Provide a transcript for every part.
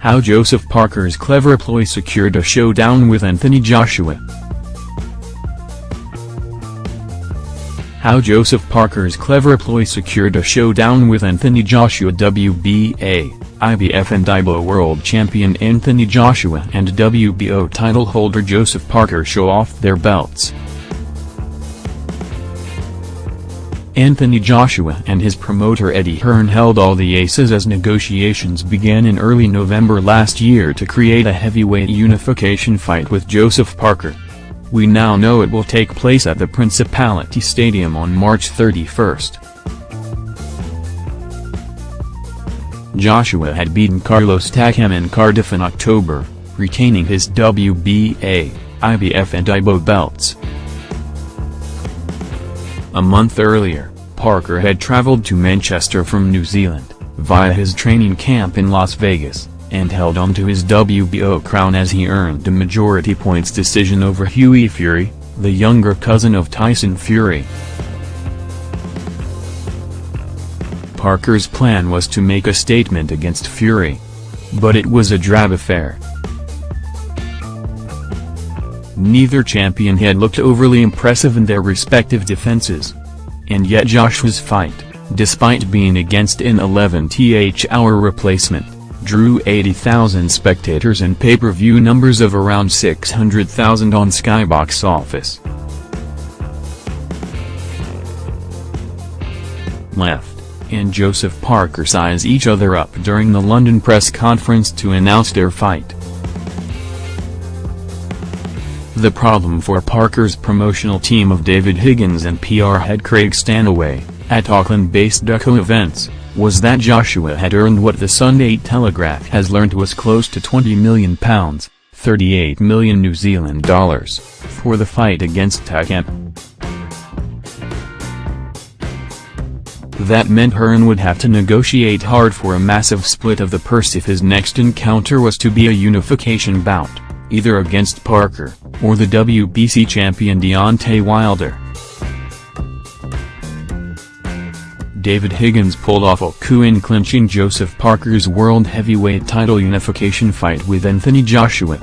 How Joseph Parker's clever ploy secured a showdown with Anthony Joshua. How Joseph Parker's clever ploy secured a showdown with Anthony Joshua. WBA, IBF and IBO world champion Anthony Joshua and WBO title holder Joseph Parker show off their belts. Anthony Joshua and his promoter Eddie Hearn held all the aces as negotiations began in early November last year to create a heavyweight unification fight with Joseph Parker. We now know it will take place at the Principality Stadium on March 31st. Joshua had beaten Carlos Takam in Cardiff in October, retaining his WBA, IBF and IBO belts. A month earlier, Parker had traveled to Manchester from New Zealand, via his training camp in Las Vegas, and held on to his WBO crown as he earned a majority points decision over Hughie Fury, the younger cousin of Tyson Fury. Parker's plan was to make a statement against Fury. But it was a drab affair. Neither champion had looked overly impressive in their respective defenses. And yet Joshua's fight, despite being against an 11th-hour replacement, drew 80,000 spectators and pay-per-view numbers of around 600,000 on Skybox Office. Left and Joseph Parker size each other up during the London press conference to announce their fight. The problem for Parker's promotional team of David Higgins and PR head Craig Stanaway, at Auckland-based Ducko Events, was that Joshua had earned what the Sunday Telegraph has learned was close to £20 million, 38 million New Zealand dollars, for the fight against Takam. That meant Hearn would have to negotiate hard for a massive split of the purse if his next encounter was to be a unification bout, either against Parker, or the WBC champion Deontay Wilder. David Higgins pulled off a coup in clinching Joseph Parker's world heavyweight title unification fight with Anthony Joshua.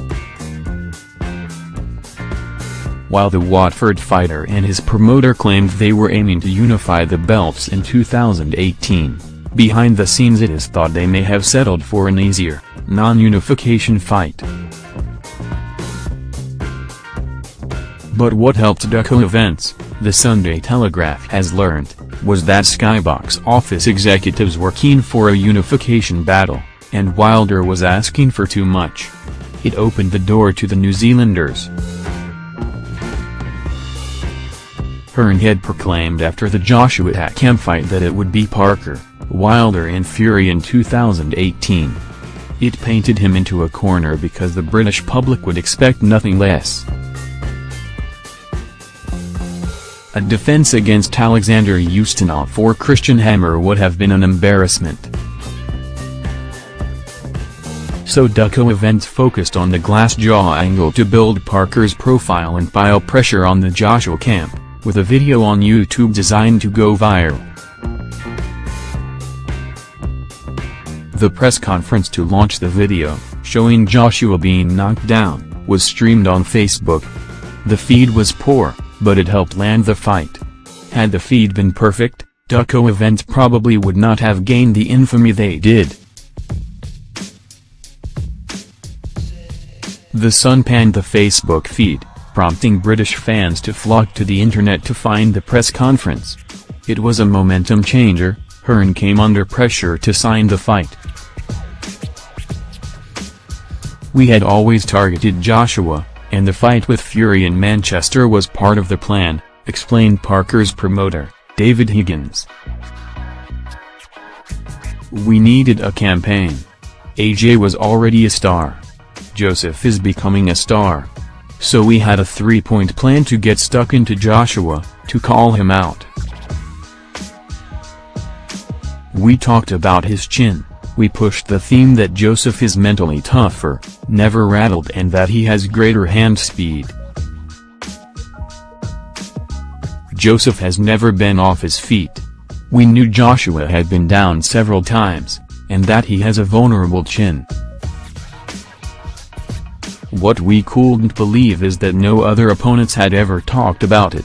While the Watford fighter and his promoter claimed they were aiming to unify the belts in 2018, behind the scenes it is thought they may have settled for an easier, non-unification fight. But what helped Ducko Events, the Sunday Telegraph has learned, was that Skybox Office executives were keen for a unification battle, and Wilder was asking for too much. It opened the door to the New Zealanders. Hearn had proclaimed after the Joshua Takam fight that it would be Parker, Wilder and Fury in 2018. It painted him into a corner because the British public would expect nothing less. A defense against Alexander Ustinov or Christian Hammer would have been an embarrassment. So Ducko Events focused on the glass jaw angle to build Parker's profile and pile pressure on the Joshua camp, with a video on YouTube designed to go viral. The press conference to launch the video, showing Joshua being knocked down, was streamed on Facebook. The feed was poor, but it helped land the fight. Had the feed been perfect, Ducko Events probably would not have gained the infamy they did. The Sun panned the Facebook feed, prompting British fans to flock to the internet to find the press conference. It was a momentum changer. Hearn came under pressure to sign the fight. "We had always targeted Joshua, and the fight with Fury in Manchester was part of the plan," explained Parker's promoter, David Higgins. "We needed a campaign. AJ was already a star. Joseph is becoming a star. So we had a three-point plan to get stuck into Joshua, to call him out. We talked about his chin, we pushed the theme that Joseph is mentally tougher, never rattled, and that he has greater hand speed. Joseph has never been off his feet. We knew Joshua had been down several times, and that he has a vulnerable chin. What we couldn't believe is that no other opponents had ever talked about it.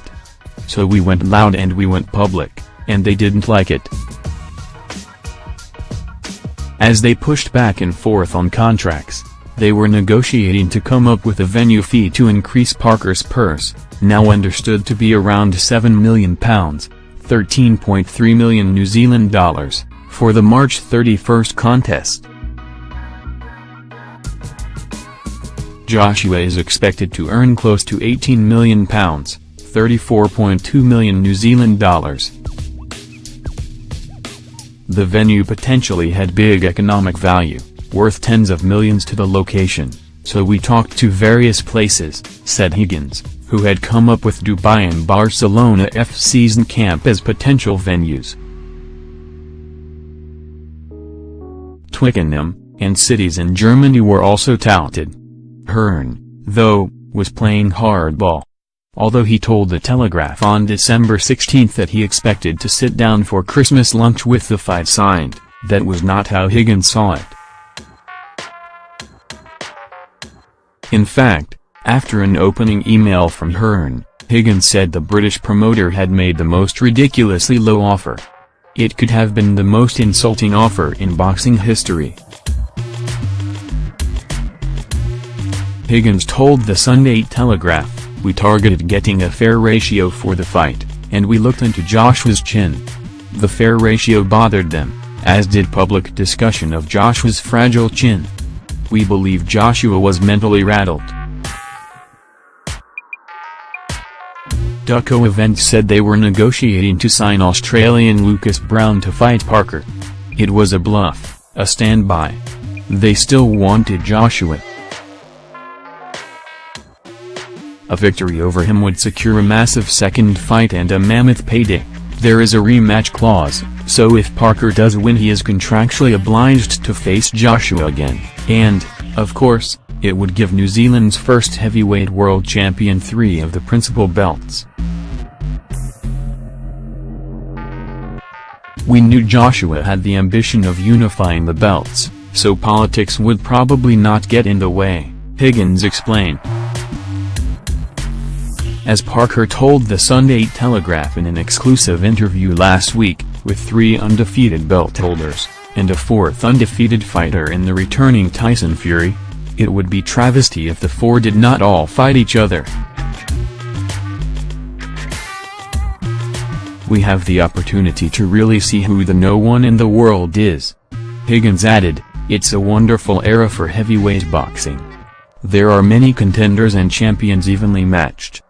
So we went loud and we went public, and they didn't like it. As they pushed back and forth on contracts, they were negotiating to come up with a venue fee to increase Parker's purse, now understood to be around £7 million, 13.3 million New Zealand dollars, for the March 31st contest. Joshua is expected to earn close to £18 million, 34.2 million New Zealand dollars. The venue potentially had big economic value, worth tens of millions to the location, so we talked to various places, said Higgins, who had come up with Dubai and Barcelona FC's camp as potential venues. Twickenham, and cities in Germany were also touted. Hearn, though, was playing hardball. Although he told The Telegraph on December 16 that he expected to sit down for Christmas lunch with the fight signed, that was not how Higgins saw it. In fact, after an opening email from Hearn, Higgins said the British promoter had made the most ridiculously low offer. It could have been the most insulting offer in boxing history. Higgins told the Sunday Telegraph, "We targeted getting a fair ratio for the fight, and we looked into Joshua's chin. The fair ratio bothered them, as did public discussion of Joshua's fragile chin. We believe Joshua was mentally rattled." Duco Events said they were negotiating to sign Australian Lucas Brown to fight Parker. It was a bluff, a standby. They still wanted Joshua. A victory over him would secure a massive second fight and a mammoth payday. There is a rematch clause, so if Parker does win he is contractually obliged to face Joshua again, and, of course, it would give New Zealand's first heavyweight world champion 3 of the principal belts. "We knew Joshua had the ambition of unifying the belts, so politics would probably not get in the way," Higgins explained. As Parker told the Sunday Telegraph in an exclusive interview last week, with 3 undefeated belt holders, and a 4th undefeated fighter in the returning Tyson Fury, it would be travesty if the 4 did not all fight each other. "We have the opportunity to really see who the no one in the world is," Higgins added. "It's a wonderful era for heavyweight boxing. There are many contenders and champions evenly matched.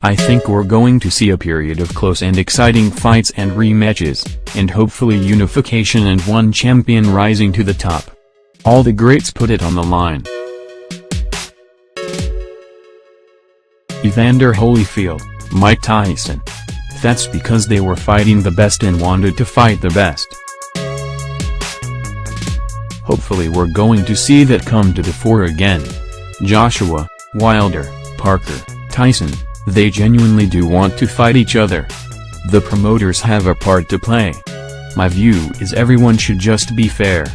I think we're going to see a period of close and exciting fights and rematches, and hopefully unification and one champion rising to the top. All the greats put it on the line." Evander Holyfield, Mike Tyson. That's because they were fighting the best and wanted to fight the best. Hopefully we're going to see that come to the fore again. Joshua, Wilder, Parker, Tyson, they genuinely do want to fight each other. The promoters have a part to play. My view is everyone should just be fair.